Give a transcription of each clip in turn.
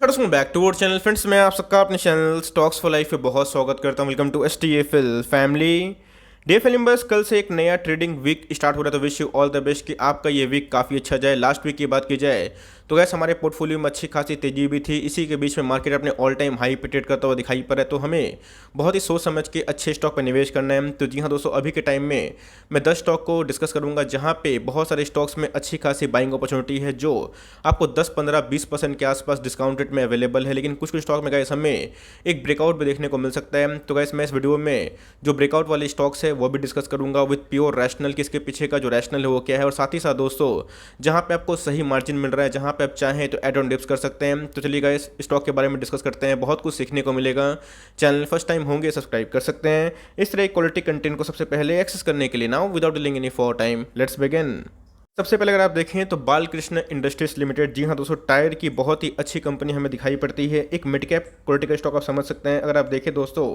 Back to our channel friends. मैं आप सबका अपने चैनल स्टॉक्स फॉर लाइफ पे बहुत स्वागत करता हूं। Welcome to STFL family. DFL members, कल से एक नया ट्रेडिंग वीक स्टार्ट हो रहा है, तो wish you all the best कि आपका ये वीक काफ़ी अच्छा जाए। लास्ट वीक की बात की जाए तो गैस हमारे पोर्टफोलियो में अच्छी खासी तेजी भी थी। इसी के बीच में मार्केट अपने ऑल टाइम हाई पे ट्रेड करता हुआ दिखाई पड़ा है, तो हमें बहुत ही सोच समझ के अच्छे स्टॉक पर निवेश करना है। तो जी हाँ दोस्तों, अभी के टाइम में मैं 10 स्टॉक को डिस्कस करूंगा जहां पे बहुत सारे स्टॉक्स में अच्छी खासी बाइंग अपॉर्चुनिटी है जो आपको 10, 15, 20% के आसपास डिस्काउंट रेट में अवेलेबल है। लेकिन कुछ कुछ स्टॉक में गैस हमें एक ब्रेकआउट भी देखने को मिल सकता है। तो गैस मैं इस वीडियो में जो ब्रेकआउट वाले स्टॉक्स है वो भी डिस्कस करूंगा विद प्योर रैशनल कि इसके पीछे का जो रैशनल है वो क्या है, और साथ ही साथ दोस्तों जहां पे आपको सही मार्जिन मिल रहा है, जहां पे आप चाहें तो एड ऑन डिप्स कर सकते हैं। तो चलिए गाइस स्टॉक के बारे में डिस्कस करते हैं, बहुत कुछ सीखने को मिलेगा। चैनल फर्स्ट टाइम होंगे सब्सक्राइब कर सकते हैं इस तरह क्वालिटी कंटेंट को सबसे पहले एक्सेस करने के लिए। Now without delaying any for time, let's begin. सबसे पहले अगर आप देखें तो बालकृष्ण इंडस्ट्रीज लिमिटेड, जी हाँ दोस्तों, टायर की बहुत ही अच्छी कंपनी हमें दिखाई पड़ती है। एक मिड कैप क्वालिटी का स्टॉक आप समझ सकते हैं। अगर आप देखें दोस्तों,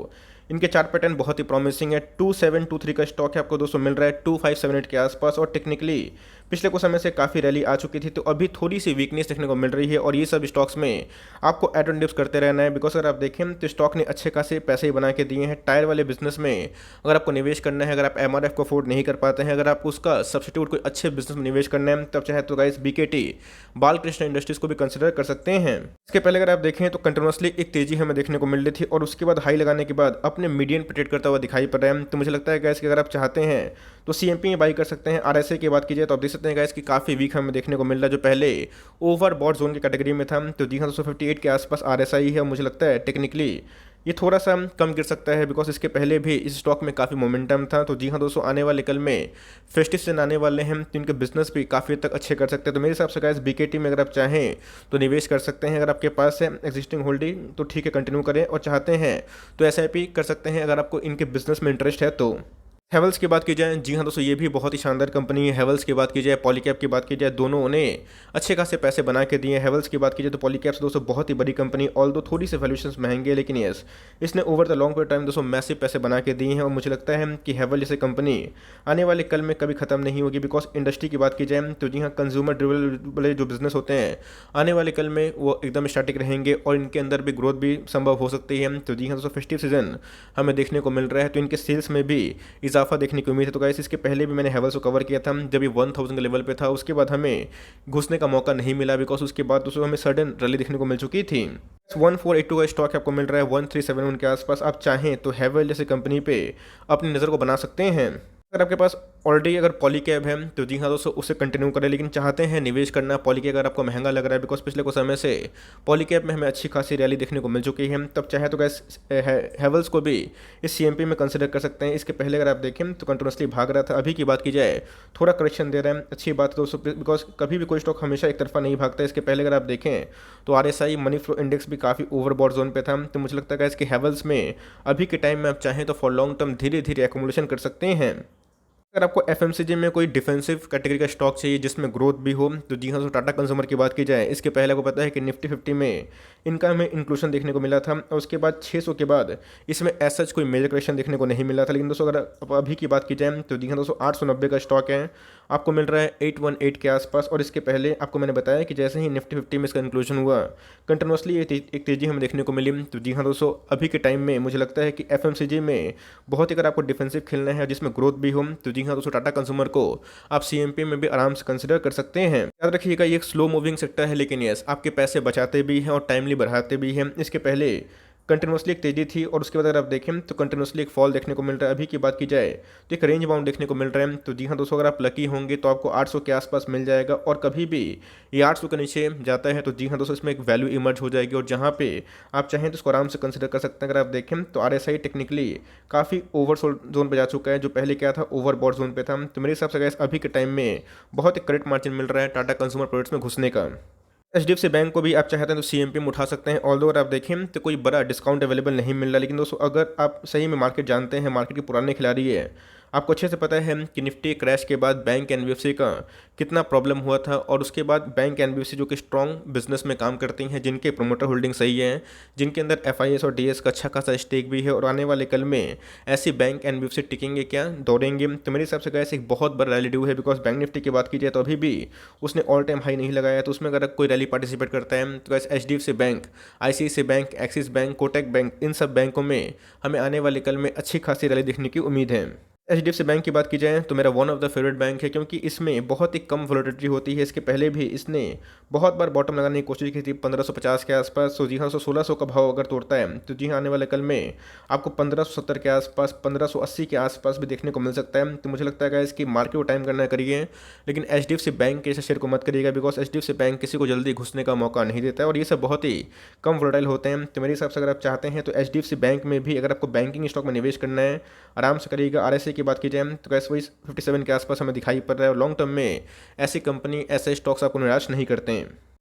इनके चार्ट पैटर्न बहुत ही प्रॉमिसिंग है। 2723 का स्टॉक है, आपको दोस्तों मिल रहा है 2578 के आसपास, और टेक्निकली पिछले कुछ समय से काफ़ी रैली आ चुकी थी, तो अभी थोड़ी सी वीकनेस देखने को मिल रही है। और ये सब स्टॉक्स में आपको एड ऑन डिप्स करते रहना है, बिकॉज अगर आप देखें तो स्टॉक ने अच्छे खासे पैसे ही बना के दिए हैं। टायर वाले बिजनेस में अगर आपको निवेश करना है, अगर आप MRF को अफोर्ड नहीं कर पाते हैं, अगर आपको उसका सब्सिट्यूट कोई अच्छे बिजनेस में निवेश करना है, तब चाहे तो गाइस BKT बालकृष्ण इंडस्ट्रीज को भी कंसिडर कर सकते हैं। इसके पहले अगर आप देखें तो कंटिन्यूसली एक तेजी हमें देखने को मिल रही थी, और उसके बाद हाई लगाने के बाद अपने मीडियन पे ट्रेड करता हुआ दिखाई पड़ रहा है। तो मुझे लगता है गाइस कि अगर आप चाहते हैं तो CMP में बाई कर सकते हैं। RSI की बात कीजिए तो आप देख सकते हैं गाइस कि काफ़ी वीक हमें देखने को मिल रहा है, जो पहले ओवरबॉट जोन की कैटेगरी में था। तो जी हाँ 258 के आसपास RSI है। मुझे लगता है टेक्निकली ये थोड़ा सा कम गिर सकता है, बिकॉज इसके पहले भी इस स्टॉक में काफ़ी मोमेंटम था। तो जी हाँ दोस्तों, आने वाले कल में फेस्टिव सीजन आने वाले हैं, तो इनके बिजनेस भी काफ़ी हद तक अच्छे कर सकते हैं। तो मेरे हिसाब से गाइस BKT में अगर आप चाहें तो निवेश कर सकते हैं। अगर आपके पास है एग्जिस्टिंग होल्डिंग तो ठीक है, कंटिन्यू करें, और चाहते हैं तो SIP कर सकते हैं अगर आपको इनके बिजनेस में इंटरेस्ट है तो। हेवल्स की बात की जाए, जी हाँ दोस्तों, ये भी बहुत ही शानदार कंपनी है। हेवल्स की बात की जाए, पॉलीकैब की बात की जाए, दोनों ने अच्छे खासे पैसे बना के दिए हैं। हेवल्स की बात की जाए तो पॉलीकैब्स दोस्तों बहुत ही बड़ी कंपनी, ऑल दो थोड़ी सी वैल्यूएशंस महंगे है, लेकिन यस इसने over the long period time दोस्तों मैसिव पैसे बना के दिए हैं। और मुझे लगता है कि हेवल जैसे कंपनी आने वाले कल में कभी खत्म नहीं होगी। बिकॉज इंडस्ट्री की बात की जाए तो जी हाँ, कंज्यूमर ड्यूरेबल जो बिजनेस होते हैं आने वाले कल में वो एकदम स्टैटिक रहेंगे, और इनके अंदर भी ग्रोथ भी संभव हो सकती है। तो जी हाँ दोस्तों, फेस्टिव सीजन हमें देखने को मिल रहा है, तो इनके सेल्स में भी इजाफा देखने को उम्मीद है। तो गाइस इसके पहले भी मैंने हेवल्स को कवर किया था जब ये 1000 के लेवल पे था, उसके बाद हमें घुसने का मौका नहीं मिला, बिकॉज उसके बाद दोस्तों हमें सडन रैली देखने को मिल चुकी थी। 1482 का स्टॉक आपको मिल रहा है 1371 के आसपास। आप चाहें तो हेवल जैसे कंपनी पे अपनी नज़र को बना सकते हैं। अगर आपके पास ऑलरेडी अगर पॉलीकैब है तो जी हाँ दोस्तों उसे कंटिन्यू करें, लेकिन चाहते हैं निवेश करना पॉलीकैब अगर आपको महंगा लग रहा है, बिकॉज पिछले कुछ समय से पॉलीकैब में हमें अच्छी खासी रैली देखने को मिल चुकी है, तब चाहे तो गैस हेवल्स को भी इस CMP में कंसिडर कर सकते हैं। इसके पहले अगर आप देखें तो कंटिन्यूसली भाग रहा था, अभी की बात की जाए थोड़ा करेक्शन दे रहा है, अच्छी बात है दोस्तों, बिकॉज कभी भी कोई स्टॉक हमेशा एक तरफा नहीं भागता है। इसके पहले अगर आप देखें तो RSI मनी फ्लो इंडेक्स भी काफ़ी ओवरबॉट जोन पे था। तो मुझे लगता है कि हेवल्स में अभी के टाइम में आप चाहें तो फॉर लॉन्ग टर्म धीरे धीरे एक्यूमुलेशन कर सकते हैं। अगर आपको FMCG में कोई डिफेंसिव कैटेगरी का स्टॉक चाहिए जिसमें ग्रोथ भी हो, तो जी हाँ दोस्तों, टाटा कंज्यूमर की बात की जाए, इसके पहले आपको पता है कि निफ्टी 50 में इनका हमें इंक्लूजन देखने को मिला था, और उसके बाद 600 के बाद इसमें ऐसा कोई मेजर करेक्शन देखने को नहीं मिला था। लेकिन दोस्तों अगर आप अभी की बात की जाए तो जी हाँ दोस्तों 890 का स्टॉक है, आपको मिल रहा है 818 के आसपास। और इसके पहले आपको मैंने बताया कि जैसे ही निफ्टी 50 में इसका इंक्लूजन हुआ, कंटिन्यूसली एक तेजी हमें देखने को मिली। तो जी हाँ दोस्तों, अभी के टाइम में मुझे लगता है कि FMCG में बहुत ही अगर आपको डिफेंसिव खेलना है जिसमें ग्रोथ भी हो, तो जी हाँ दोस्तों टाटा कंज्यूमर को आप CMP में भी आराम से कंसिडर कर सकते हैं। याद रखिएगा ये एक स्लो मूविंग सेक्टर है, लेकिन यस आपके पैसे बचाते भी हैं और टाइमली बढ़ाते भी हैं। इसके पहले कंटिन्यूसली एक तेजी थी, और उसके बाद अगर आप देखें तो कंटिन्यूसली एक फॉल देखने को मिल रहा है। अभी की बात की जाए तो एक रेंज बाउंड देखने को मिल रहा है। तो जी हाँ दोस्तों, अगर आप लकी होंगे तो आपको 800 के आसपास मिल जाएगा, और कभी भी ये 800 के नीचे जाता है तो जी हाँ दोस्तों इसमें एक वैल्यू इमर्ज हो जाएगी, और जहाँ पे आप चाहें तो इसको आराम से कंसिडर कर सकते हैं। अगर आप देखें तो RSI टेक्निकली काफ़ी ओवरसोल्ड जोन पे जा चुका है, जो पहले क्या था ओवरबॉट जोन पे था। तो मेरे हिसाब से गाइस अभी के टाइम में बहुत एक करेक्ट मार्जिन मिल रहा है टाटा कंज्यूमर प्रोडक्ट्स में घुसने का। HDFC बैंक को भी आप चाहते हैं तो CMP में उठा सकते हैं। ऑल्दो अगर आप देखें तो कोई बड़ा डिस्काउंट अवेलेबल नहीं मिल रहा, लेकिन दोस्तों अगर आप सही में मार्केट जानते हैं, मार्केट के पुराने खिलाड़ी है, आपको अच्छे से पता है कि निफ्टी क्रैश के बाद बैंक एनबीएफसी का कितना प्रॉब्लम हुआ था, और उसके बाद बैंक एनबीएफसी जो कि स्ट्रॉन्ग बिजनेस में काम करती हैं, जिनके प्रोमोटर होल्डिंग सही है, जिनके अंदर एफआईएस और डीएस का अच्छा खासा स्टेक भी है, और आने वाले कल में ऐसी बैंक एनबीएफसी टिकेंगे क्या, दौड़ेंगे? तो मेरे हिसाब से गैस एक बहुत बड़ा रैली ड्यू है, बिकॉज बैंक निफ्टी की बात की जाए तो अभी भी उसने ऑल टाइम हाई नहीं लगाया। तो उसमें अगर कोई रैली पार्टिसिपेट करता है तो गैस HDFC bank, ICICI bank, Axis bank, Kotak bank, इन सब बैंकों में हमें आने वाले कल में अच्छी खासी रैली देखने की उम्मीद है। एचडीएफसी बैंक की बात की जाए तो मेरा one of the favourite bank है, क्योंकि इसमें बहुत ही कम वोलेटिलिटी होती है। इसके पहले भी इसने बहुत बार बॉटम लगाने की कोशिश की थी 1550 के आसपास। तो जी हाँ, 1600 का भाव अगर तोड़ता है तो जी हाँ, आने वाले कल में आपको 1570 के आसपास, 1580 के आसपास भी देखने को मिल सकता है। तो मुझे लगता है इसकी मार्केट को टाइम करना करिए, लेकिन एचडीएफसी बैंक के ऐसे शेयर को मत करिएगा, बिकॉज एचडीएफसी बैंक किसी को जल्दी घुसने का मौका नहीं देता है, और ये सब बहुत ही कम वोलेटाइल होते हैं। तो मेरे हिसाब से अगर आप चाहते हैं तो एचडीएफसी बैंक में भी अगर आपको बैंकिंग स्टॉक में निवेश करना है, आराम से करिएगा। आरएसआई की बात की जाए तो कैसे वही 57 के आसपास हमें दिखाई पड़ रहा है, और लॉन्ग टर्म में ऐसी कंपनी, ऐसे स्टॉक्स आपको निराश नहीं करते हैं।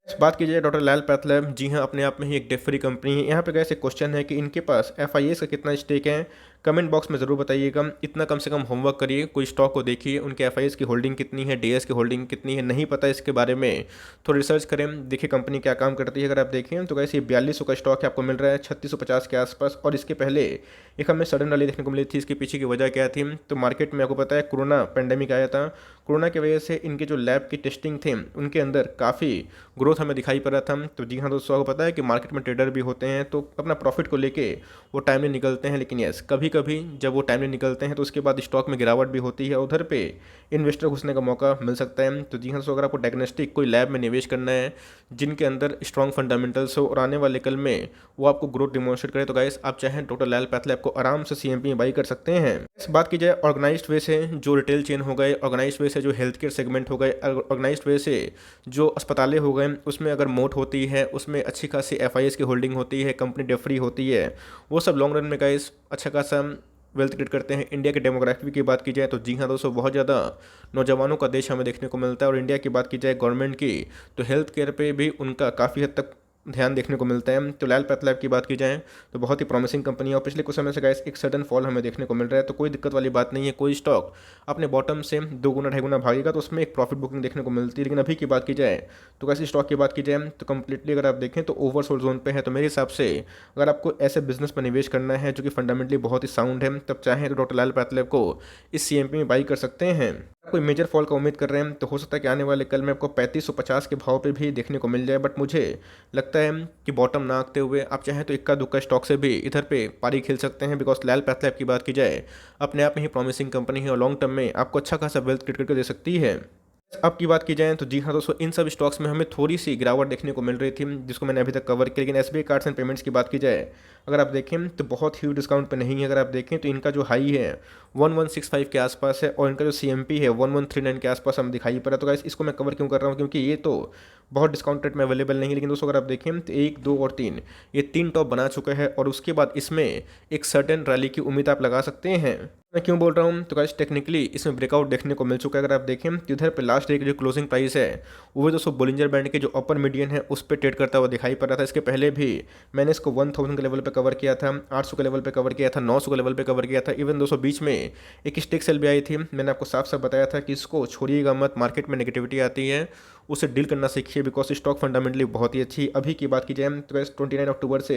बात की जाए डॉक्टर लाल पैथलैब, जी हाँ, अपने आप में ही एक डेट फ्री कंपनी है। यहाँ पे कैसे क्वेश्चन है कि इनके पास एफआईएस का कितना स्टेक है, कमेंट बॉक्स में ज़रूर बताइएगा। इतना कम से कम होमवर्क करिए, कोई स्टॉक को देखिए, उनके एफआईएस की होल्डिंग कितनी है, डीएस की होल्डिंग कितनी है, नहीं पता इसके बारे में थोड़ा रिसर्च करें, देखिए कंपनी क्या काम करती है। अगर आप देखें तो कैसे 4200 का स्टॉक है, आपको मिल रहा है 3650 के आसपास, और इसके पहले एक हमें सडन रैली देखने को मिली थी। इसके पीछे की वजह क्या थी? तो मार्केट में आपको पता है कोरोना पेंडेमिक आया था, कोरोना की वजह से इनके जो लैब की टेस्टिंग थे उनके अंदर काफ़ी ग्रोथ हमें दिखाई पड़ रहा था। तो जी हाँ दोस्तों, आपको पता है कि मार्केट में ट्रेडर भी होते हैं, तो अपना प्रॉफिट को लेके वो टाइमली निकलते हैं, लेकिन यस, कभी कभी जब वो टाइमली निकलते हैं तो उसके बाद स्टॉक में गिरावट भी होती है, उधर पे इन्वेस्टर घुसने का मौका मिल सकता है। तो जी हाँ दोस्तों, अगर आपको डायग्नोस्टिक कोई लैब में निवेश करना है जिनके अंदर स्ट्रॉन्ग फंडामेंटल्स हो और आने वाले कल में वो आपको ग्रोथ डिमॉन्स्ट्रेट करे, तो गाइस आप चाहें डॉक्टर लाल पैथलैब को आराम से सीएमपी में बाई कर सकते हैं। इस बात की जाए ऑर्गेनाइज्ड वे से जो रिटेल चेन हो गए, ऑर्गेनाइज्ड वे से जो हेल्थ केयर सेगमेंट हो गए, ऑर्गेनाइज्ड वे से जो अस्पतालें हो गए, उसमें अगर मोट होती है, उसमें अच्छी खासी एफआईएस की होल्डिंग होती है, कंपनी डेट फ्री होती है, वो सब लॉन्ग रन में गाइस अच्छा खासा वेल्थ क्रिएट करते हैं। इंडिया के डेमोग्राफी की बात की जाए तो जी हाँ दोस्तों, बहुत ज़्यादा नौजवानों का देश हमें देखने को मिलता है, और इंडिया की बात की जाए गवर्नमेंट की तो हेल्थ केयर पे भी उनका काफ़ी हद तक ध्यान देखने को मिलता है। तो लाल पैथलैब की बात की जाए तो बहुत ही प्रॉमिसिंग कंपनी है, और पिछले कुछ समय से गाइस एक सडन फॉल हमें देखने को मिल रहा है। तो कोई दिक्कत वाली बात नहीं है, कोई स्टॉक अपने बॉटम से 2 गुना 2.5 गुना भागेगा तो उसमें एक प्रॉफिट बुकिंग देखने को मिलती है। लेकिन अभी की बात की जाए तो कैसे स्टॉक की बात की जाए तो कंप्लीटली अगर आप देखें तो ओवरसोल्ड जोन पे है। तो मेरे हिसाब से अगर आपको ऐसे बिजनेस पर निवेश करना है जो कि फंडामेंटली बहुत ही साउंड है, तब चाहें तो डॉक्टर लाल पैथलैब को इस सीएमपी में बाई कर सकते हैं। कोई मेजर फॉल का उम्मीद कर रहे हैं तो हो सकता है कि आने वाले कल में आपको 3550 के भाव पे भी देखने को मिल जाए, बट मुझे लगता है कि बॉटम ना आते हुए आप चाहें तो इक्का दुक्का स्टॉक से भी इधर पे पारी खेल सकते हैं, बिकॉज लाल पैथलैब की बात की जाए अपने आप में ही प्रॉमिसिंग कंपनी है, और लॉन्ग टर्म में आपको अच्छा खासा वेल्थ क्रिएट करके दे सकती है। अब की बात की जाए तो जी हाँ दोस्तों, इन सब स्टॉक्स में हमें थोड़ी सी गिरावट देखने को मिल रही थी, जिसको मैंने अभी तक कवर किया। लेकिन एसबीआई कार्ड्स एंड पेमेंट्स की बात की जाए अगर आप देखें तो बहुत ह्यूज डिस्काउंट पे नहीं है। अगर आप देखें तो इनका जो हाई है 1165 के आसपास है, और इनका जो सीएमपी है 1139 के आसपास हम दिखाई पड़ा। तो गाइस इसको मैं कवर क्यों कर रहा हूँ, क्योंकि ये तो बहुत डिस्काउंट रेट में अवेलेबल नहीं है। लेकिन दोस्तों अगर आप देखें तो 1, 2 और 3 ये 3 टॉप बना चुका है, और उसके बाद इसमें एक सर्टेन रैली की उम्मीद आप लगा सकते हैं। मैं क्यों बोल रहा हूँ तो गाइस टेक्निकली इसमें ब्रेकआउट देखने को मिल चुका है। अगर आप देखें तो इधर पे लास्ट डे की जो क्लोजिंग प्राइस है वो भी दोस्तों बोलिंजर बैंड के जो अपर मीडियन है उस पर ट्रेड करता हुआ दिखाई पड़ रहा था। इसके पहले भी मैंने इसको 1000 के लेवल पे कवर किया था, 800 के लेवल पे कवर किया था, 900 के लेवल पे कवर किया था। इवन दोस्तों बीच में एक स्टेक सेल भी आई थी। मैंने आपको साफ साफ बताया था कि इसको छोड़िएगा मत, मार्केट में नेगेटिविटी आती है, उसे डील करना सीखिए, बिकॉज स्टॉक फंडामेंटली बहुत ही अच्छी। अभी की बात की जाए तो 29 अक्टूबर से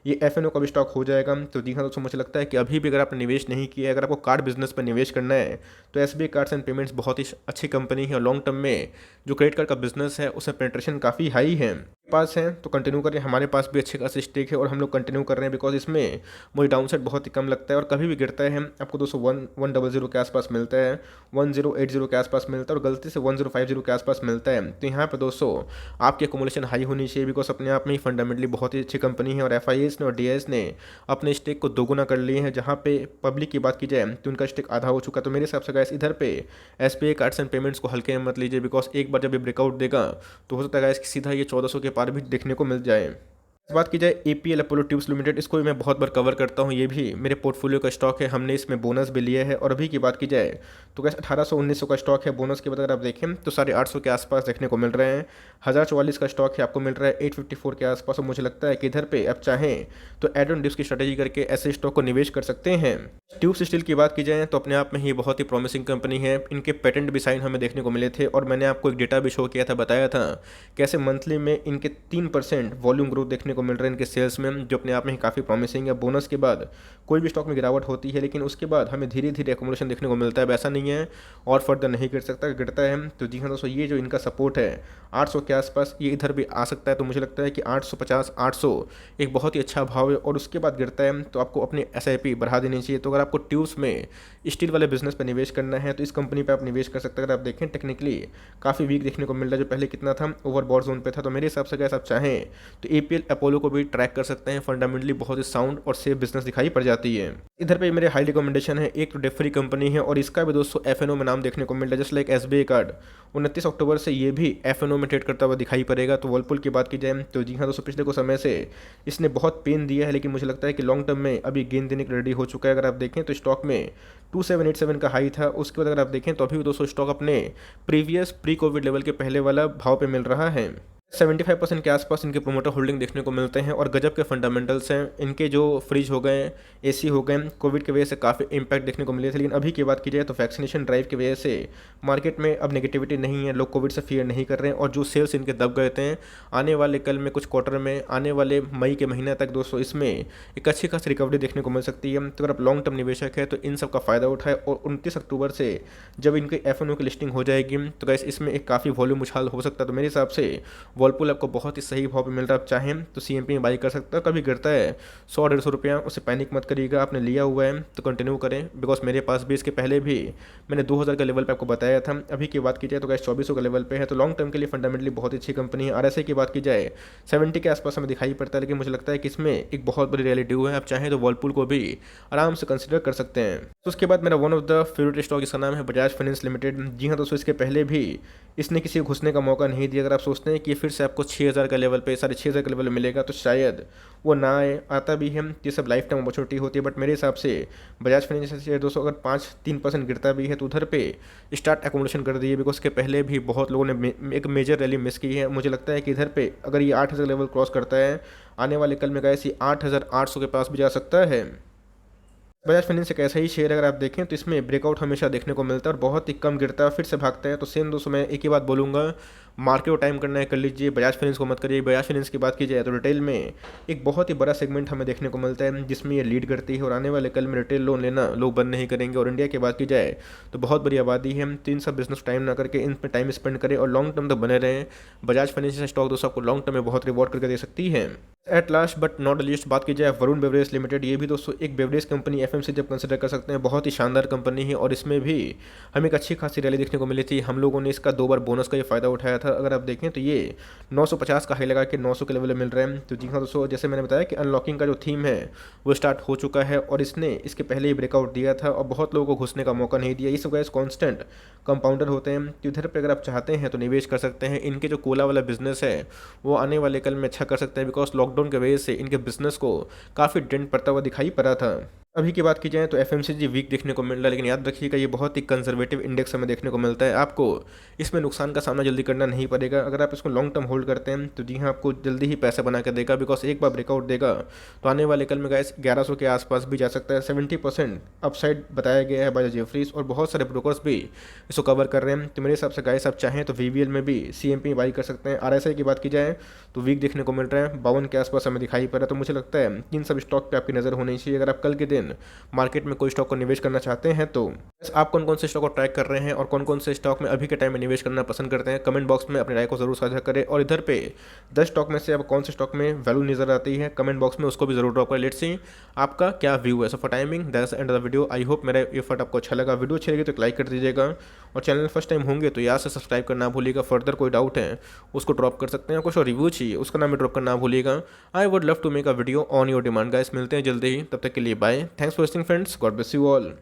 ये एफएनओ का भी स्टॉक हो जाएगा। तो जी हाँ दोस्तों, मुझे लगता है कि अभी भी अगर आपने निवेश नहीं किया, अगर आपको कार्ड बिजनेस पर निवेश करना है तो एसबीआई कार्ड्स एंड पेमेंट्स बहुत ही अच्छी कंपनी है, और लॉन्ग टर्म में जो क्रेडिट कार्ड का बिजनेस है उसमें पेनिट्रेशन काफ़ी हाई है। पास है तो कंटिन्यू करें, हमारे पास भी अच्छे खासे स्टेक है और हम लोग कंटिन्यू कर रहे हैं, बिकॉज इसमें मुझे डाउनसाइड बहुत ही कम लगता है, और कभी भी गिरता है आपको 100 के आसपास मिलता है, 1080 के आसपास मिलता है, और गलती से 1050 के आसपास मिलता है। तो यहाँ पर दोस्तों आपकी एकोमोलेशन हाई होनी चाहिए, बिकॉज अपने आप में ही फंडामेंटली बहुत ही अच्छी कंपनी है, और एफआईएस ने और डीएस ने अपने स्टेक को दोगुना कर लिए हैं। जहाँ पे पब्लिक की बात की जाए तो उनका स्टेक आधा हो चुका। तो मेरे हिसाब से गाइस इधर पे एसबीआई कार्ड्स एंड पेमेंट्स को हल्के में मत लीजिए, बिकॉज एक बार जब ये ब्रेकआउट देगा तो हो सकता है गाइस कि सीधा ये 1400 के पार भी देखने को मिल जाए। बात की जाए एपीएल अपोलो ट्यूब्स लिमिटेड, इसको भी मैं बहुत बार कवर करता हूँ, ये भी मेरे पोर्टफोलियो का स्टॉक है, हमने इसमें बोनस भी लिया है। और अभी की बात की जाए तो कैसे 1800-1900 का स्टॉक है, बोनस के बाद अगर आप देखें तो 850 के आसपास देखने को मिल रहे हैं। 1044 का स्टॉक है, आपको मिल रहा है 854 के आसपास। और मुझे लगता है कि इधर पे आप चाहें तो एड ऑन डिप्स की स्ट्रेटेजी करके ऐसे स्टॉक को निवेश कर सकते हैं। ट्यूब्स स्टील की बात की जाए तो अपने आप में ही बहुत ही प्रॉमिसिंग कंपनी है, इनके पेटेंट भी साइन हमें देखने को मिले थे। और मैंने आपको एक डेटा भी शो किया था, बताया था कैसे मंथली में इनके 3% वॉल्यूम ग्रोथ देखने को मिल रहा है इनके सेल्स में, जो अपने आप में ही काफ़ी प्रॉमिसिंग है। बोनस के बाद कोई भी स्टॉक में गिरावट होती है, लेकिन उसके बाद हमें धीरे धीरे एकोमोडेशन देखने को मिलता है, वैसा नहीं है और फर्दर नहीं गिर सकता, गिरता है। तो जी हाँ दोस्तों, ये जो इनका सपोर्ट है 800 के आसपास, ये इधर भी आ सकता है। तो मुझे लगता है कि 850 800 एक बहुत ही अच्छा भाव है। और उसके बाद गिरता है तो आपको अपनी SIP बढ़ा देनी चाहिए। तो अगर आपको ट्यूब्स में स्टील वाले बिजनेस पर निवेश करना है तो इस कंपनी पर आप निवेश कर सकते हैं। अगर आप देखें टेक्निकली काफ़ी वीक देखने को मिल रहा है, जो पहले कितना था ओवरबॉट जोन पे था। तो मेरे हिसाब से अगर आप चाहें तो एपीएल अपोलो को भी ट्रैक कर सकते हैं, फंडामेंटली बहुत ही साउंड और सेफ बिजनेस दिखाई पड़ जाती है। इधर पे मेरे हाई रिकमेंडेशन है, एक तो डेफरी कंपनी है और इसका भी दोस्तों FNO में नाम देखने को मिल रहा है, जस्ट लाइक SBI कार्ड 29 अक्टूबर से ये भी FNO में ट्रेड करता हुआ दिखाई पड़ेगा। तो वर्लपुल की बात की जाए तो जी हाँ दोस्तों, पिछले कुछ समय से इसने बहुत पेन दिया है, लेकिन मुझे लगता है कि लॉन्ग टर्म में अभी गेंद देने के रेडी हो चुका है। अगर आप देखें तो स्टॉक में 2787 का हाई था, उसके बाद अगर आप देखें तो अभी भी दोस्तों स्टॉक अपने प्रीवियस प्री कोविड लेवल के पहले वाला भाव पे मिल रहा है। 75% के आसपास इनके प्रोमोटर होल्डिंग देखने को मिलते हैं और गजब के फंडामेंटल्स हैं इनके, जो फ्रिज हो गए, AC हो गए, कोविड की वजह से काफ़ी इंपैक्ट देखने को मिले थे। लेकिन अभी की बात की जाए तो वैक्सीनेशन ड्राइव की वजह से मार्केट में अब नेगेटिविटी नहीं है, लोग कोविड से फियर नहीं कर रहे हैं। और जो सेल्स इनके दब गए थे, आने वाले कल में कुछ क्वार्टर में, आने वाले मई के महीने तक दोस्तों इसमें एक अच्छी खासी रिकवरी देखने को मिल सकती है। तो अगर आप लॉन्ग टर्म निवेशक है तो इन सब का फ़ायदा उठाए। और 29 अक्टूबर से जब इनकी FNO की लिस्टिंग हो जाएगी तो गैस इसमें एक काफ़ी वॉल्यूम उछाल हो सकता है। तो मेरे हिसाब से वर्लपुल आपको बहुत सही भाव पे मिल रहा है, आप चाहें तो CMP में बाई कर सकते हो। कभी गिरता है 100-150 रुपया, उससे पैनिक मत करिएगा, आपने लिया हुआ है तो कंटिन्यू करें। बिकॉज मेरे पास भी इसके पहले भी मैंने 2000 का लेवल पे आपको बताया था। अभी की बात की जाए तो गैस 2400 का लेवल पे है। तो लॉन्ग टर्म के लिए फंडामेंटली बहुत अच्छी कंपनी है। RSI की बात की जाए 70 के आसपास हमें दिखाई पड़ता है, लेकिन मुझे लगता है कि इसमें एक बहुत बड़ी रियलिटी है, आप चाहें तो वर्लपुल को भी आराम से कंसिडर कर सकते हैं। तो उसके बाद मेरा one of the favourite stock, इसका नाम है बजाज फाइनेंस लिमिटेड। जी हाँ दोस्तों, इसके पहले भी इसने किसी को घुसने का मौका नहीं दिया। अगर आप सोचते हैं कि फिर से आपको 6000 का लेवल पे 6500 का लेवल मिलेगा तो शायद वो ना आए, आता भी है, ये सब लाइफ टाइम अपॉर्चुनिटी होती है। बट मेरे हिसाब से बजाज फाइनेंस शेयर दोस्तों अगर 5-3% गिरता भी है तो उधर पे स्टार्ट एकोमोडेशन कर दिए, बिकॉज के पहले भी बहुत लोगों ने एक मेजर रैली मिस की है। मुझे लगता है कि इधर पे अगर ये 8000 लेवल क्रॉस करता है, आने वाले कल में गए 8800 के पास भी जा सकता है। बजाज फाइनेंस एक ऐसा ही शेयर अगर आप देखें तो इसमें ब्रेकआउट हमेशा देखने को मिलता है और बहुत ही कम गिरता है, फिर से भागता है। तो सेम दोस्तों मैं एक ही बात बोलूँगा, मार्केट को टाइम करना है कर लीजिए, बजाज फाइनेंस को मत करिए। बजाज फाइनेंस की बात की जाए तो रिटेल में एक बहुत ही बड़ा सेगमेंट हमें देखने को मिलता है जिसमें ये लीड करती है। और आने वाले कल में रिटेल लोन लेना लोग बंद नहीं करेंगे। और इंडिया की बात की जाए तो बहुत बड़ी आबादी है, तो इन सब बिजनेस टाइम ना करके इन पर टाइम स्पेंड करें और लॉन्ग टर्म तक बने रहें। बजाज फाइनेंस स्टॉक दोस्तों आपको लॉन्ग टर्म में बहुत रिवॉर्ड करके दे सकती है। At last but not least बात की जाए वरुण बेवरेज लिमिटेड, ये भी दोस्तों एक बेवरेज कंपनी FMCG जब कंसिडर कर सकते हैं, बहुत ही शानदार कंपनी है। और इसमें भी हमें एक अच्छी खासी रैली देखने को मिली थी, हम लोगों ने इसका 2 बार बोनस का ये फ़ायदा उठाया था। अगर आप देखें तो ये 950 का हाई लगा के 900 के लेवल में मिल रहे हैं। तो जी हाँ दोस्तों, जैसे मैंने बताया कि अनलॉकिंग का जो थीम है वो स्टार्ट हो चुका है और इसने इसके पहले ही ब्रेकआउट दिया था और बहुत लोगों को घुसने का मौका नहीं दिया। ये सब गैस कॉन्स्टेंट कंपाउंडर होते हैं। तो इधर पर अगर आप चाहते हैं तो निवेश कर सकते हैं। इनके जो कोला वाला बिजनेस है वो आने वाले कल में अच्छा कर सकते हैं, बिकॉज लॉकडाउन की वजह से इनके बिजनेस को काफ़ी डेंट पड़ता हुआ दिखाई पड़ा था। अभी की बात की जाए तो FMCG वीक देखने को मिल रहा है, लेकिन याद रखिएगा ये बहुत ही कंजर्वेटिव इंडेक्स हमें देखने को मिलता है। आपको इसमें नुकसान का सामना जल्दी करना नहीं पड़ेगा। अगर आप इसको लॉन्ग टर्म होल्ड करते हैं तो जी हाँ आपको जल्दी ही पैसा बना कर देगा, बिकॉज एक बार ब्रेकआउट देगा तो आने वाले कल में गैस 1100 के आसपास भी जा सकता है। 70% अपसाइड बताया गया है बाय जेफरीज और बहुत सारे ब्रोकर्स भी इसको कवर कर रहे हैं। तो मेरे हिसाब से गाइस आप चाहें तो VBL में भी CMP बाई कर सकते हैं। RSI की बात की जाए तो वीक देखने को मिल रहा है, 52 के आसपास हमें दिखाई पड़ रहा है। तो मुझे लगता है इन सब स्टॉक पे आपकी नज़र होनी चाहिए। अगर आप कल के दिन मार्केट में कोई स्टॉक को निवेश करना चाहते हैं तो आप कौन कौन से स्टॉक को ट्रैक कर रहे हैं और कौन कौन से स्टॉक में अभी के टाइम में निवेश करना पसंद करते हैं, कमेंट बॉक्स में अपनी राय को जरूर साझा करें। और इधर पे 10 स्टॉक में से अब कौन से स्टॉक में वैल्यू नजर आती है कमेंट बॉक्स में उसको भी जरूर ड्रॉप करें। लेट्स सी आपका क्या व्यू है। So for timing that's end of the video. I hope मेरा एफर्ट आपको अच्छा लगा। वीडियो अच्छी लगी तो लाइक कर दीजिएगा और चैनल फर्स्ट टाइम होंगे तो यहाँ से सब्सक्राइब करना भूलिएगा। फर्दर कोई डाउट है उसको ड्रॉप कर सकते हैं, कुछ रिव्यू चाहिए उसका नाम भी ड्रॉप करना भूलिएगा। I would love to make a video on your demand guys. मिलते हैं जल्दी ही, तब तक के लिए bye. Thanks for watching friends, God bless you all.